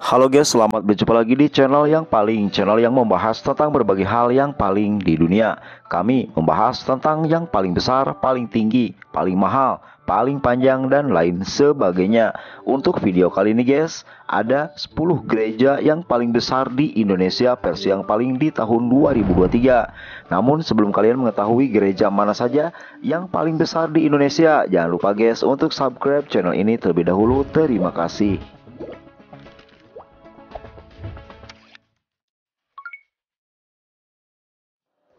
Halo guys, selamat berjumpa lagi di channel yang membahas tentang berbagai hal yang paling di dunia. Kami membahas tentang yang paling besar, paling tinggi, paling mahal, paling panjang, dan lain sebagainya. Untuk video kali ini guys, ada 10 gereja yang paling besar di Indonesia versi yang paling di tahun 2023. Namun sebelum kalian mengetahui gereja mana saja yang paling besar di Indonesia, jangan lupa guys untuk subscribe channel ini terlebih dahulu. Terima kasih.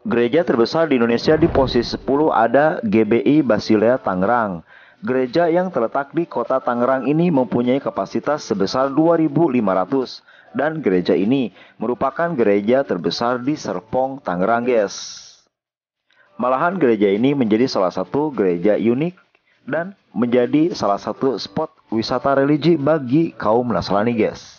Gereja terbesar di Indonesia di posisi 10 ada GBI Basilea Tangerang. Gereja yang terletak di kota Tangerang ini mempunyai kapasitas sebesar 2.500 dan gereja ini merupakan gereja terbesar di Serpong, Tangerang, guys. Malahan gereja ini menjadi salah satu gereja unik dan menjadi salah satu spot wisata religi bagi kaum Nasrani, guys.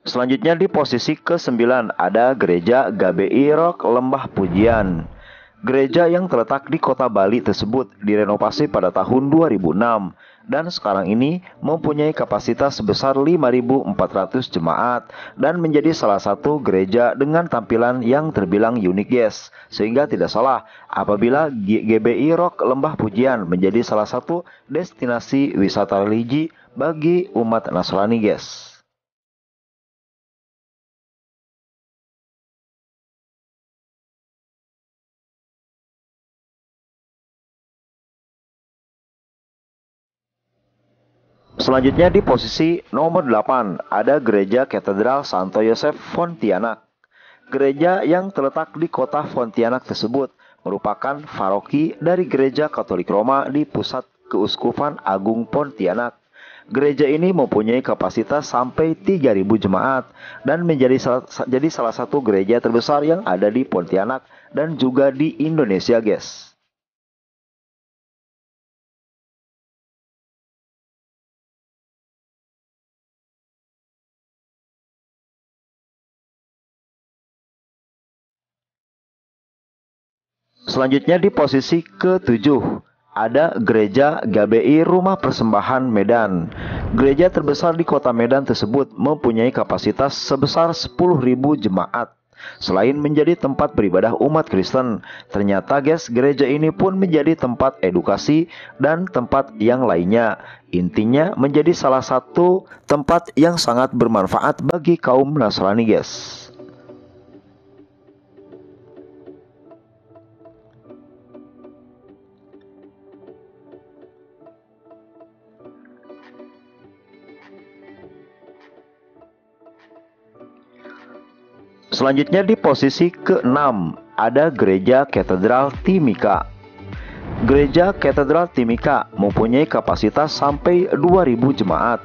Selanjutnya di posisi ke-9 ada Gereja GBI Rock Lembah Pujian. Gereja yang terletak di kota Bali tersebut direnovasi pada tahun 2006 dan sekarang ini mempunyai kapasitas sebesar 5.400 jemaat dan menjadi salah satu gereja dengan tampilan yang terbilang unik, guys. Sehingga tidak salah apabila GBI Rock Lembah Pujian menjadi salah satu destinasi wisata religi bagi umat Nasrani, guys. Selanjutnya di posisi nomor 8 ada Gereja Katedral Santo Yosef Pontianak. Gereja yang terletak di kota Pontianak tersebut merupakan paroki dari Gereja Katolik Roma di Pusat Keuskupan Agung Pontianak. Gereja ini mempunyai kapasitas sampai 3.000 jemaat dan menjadi salah satu gereja terbesar yang ada di Pontianak dan juga di Indonesia, guys. Selanjutnya di posisi ke-7 ada Gereja GBI Rumah Persembahan Medan. Gereja terbesar di kota Medan tersebut mempunyai kapasitas sebesar 10.000 jemaat. Selain menjadi tempat beribadah umat Kristen, ternyata guys, gereja ini pun menjadi tempat edukasi dan tempat yang lainnya. Intinya menjadi salah satu tempat yang sangat bermanfaat bagi kaum Nasrani, guys. Selanjutnya di posisi ke-6 ada Gereja Katedral Timika. Gereja Katedral Timika mempunyai kapasitas sampai 2.000 jemaat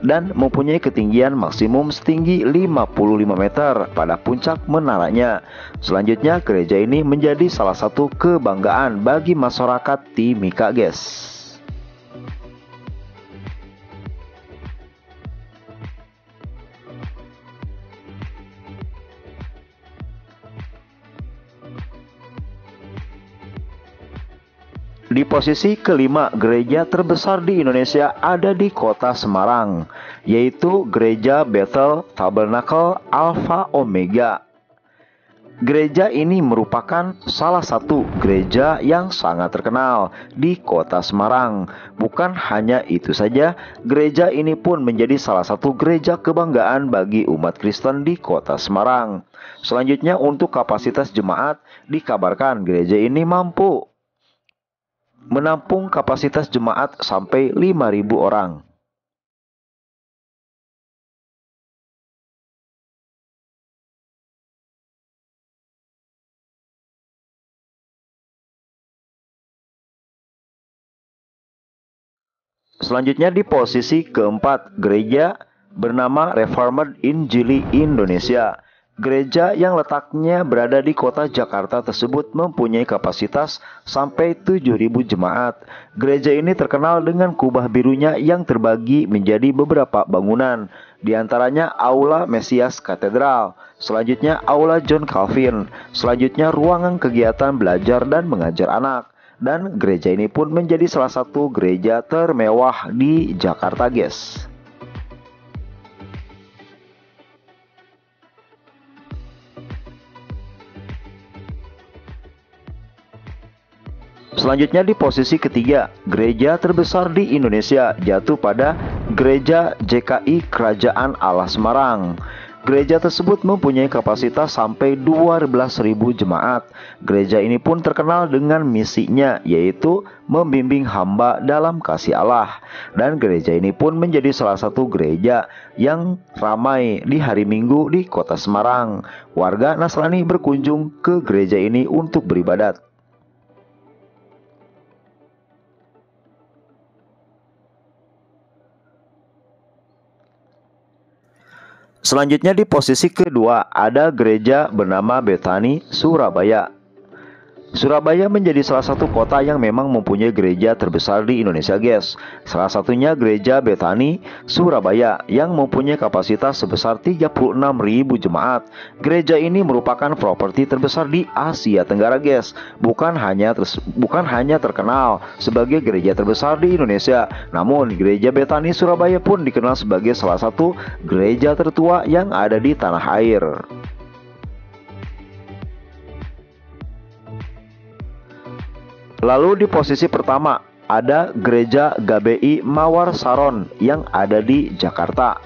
dan mempunyai ketinggian maksimum setinggi 55 meter pada puncak menaranya. Selanjutnya gereja ini menjadi salah satu kebanggaan bagi masyarakat Timika, guys. Di posisi kelima, gereja terbesar di Indonesia ada di kota Semarang, yaitu Gereja Bethel Tabernacle Alpha Omega. Gereja ini merupakan salah satu gereja yang sangat terkenal di kota Semarang. Bukan hanya itu saja, gereja ini pun menjadi salah satu gereja kebanggaan bagi umat Kristen di kota Semarang. Selanjutnya untuk kapasitas jemaat, dikabarkan gereja ini mampu menampung kapasitas jemaat sampai 5.000 orang. Selanjutnya di posisi keempat, gereja bernama Reformed Injili Indonesia. Gereja yang letaknya berada di kota Jakarta tersebut mempunyai kapasitas sampai 7.000 jemaat. Gereja ini terkenal dengan kubah birunya yang terbagi menjadi beberapa bangunan, di antaranya Aula Mesias Katedral, selanjutnya Aula John Calvin, selanjutnya ruangan kegiatan belajar dan mengajar anak. Dan gereja ini pun menjadi salah satu gereja termewah di Jakarta, guys. Selanjutnya di posisi ketiga, gereja terbesar di Indonesia jatuh pada Gereja JKI Kerajaan Allah Semarang. Gereja tersebut mempunyai kapasitas sampai 12.000 jemaat. Gereja ini pun terkenal dengan misinya, yaitu membimbing hamba dalam kasih Allah. Dan gereja ini pun menjadi salah satu gereja yang ramai di hari Minggu di kota Semarang. Warga Nasrani berkunjung ke gereja ini untuk beribadat. Selanjutnya di posisi kedua ada gereja bernama Betani, Surabaya. Surabaya menjadi salah satu kota yang memang mempunyai gereja terbesar di Indonesia, guys. Salah satunya gereja Betani, Surabaya yang mempunyai kapasitas sebesar 36.000 jemaat. Gereja ini merupakan properti terbesar di Asia Tenggara, guys. Bukan hanya terkenal sebagai gereja terbesar di Indonesia, namun gereja Betani Surabaya pun dikenal sebagai salah satu gereja tertua yang ada di tanah air. Lalu di posisi pertama ada Gereja GBI Mawar Saron yang ada di Jakarta.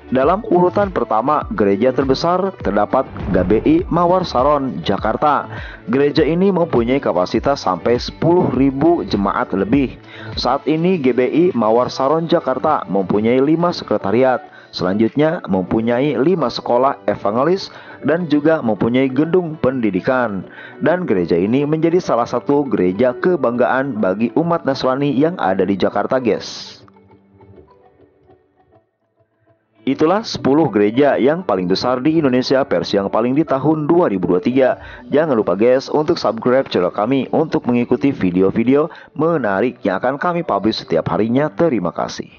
Dalam urutan pertama, gereja terbesar terdapat GBI Mawar Saron, Jakarta. Gereja ini mempunyai kapasitas sampai 10.000 jemaat lebih. Saat ini GBI Mawar Saron, Jakarta mempunyai 5 sekretariat. Selanjutnya mempunyai 5 sekolah evangelis dan juga mempunyai gedung pendidikan. Dan gereja ini menjadi salah satu gereja kebanggaan bagi umat Nasrani yang ada di Jakarta, guys. Itulah 10 gereja yang paling besar di Indonesia versi yang paling di tahun 2023. Jangan lupa guys untuk subscribe channel kami untuk mengikuti video-video menarik yang akan kami publish setiap harinya. Terima kasih.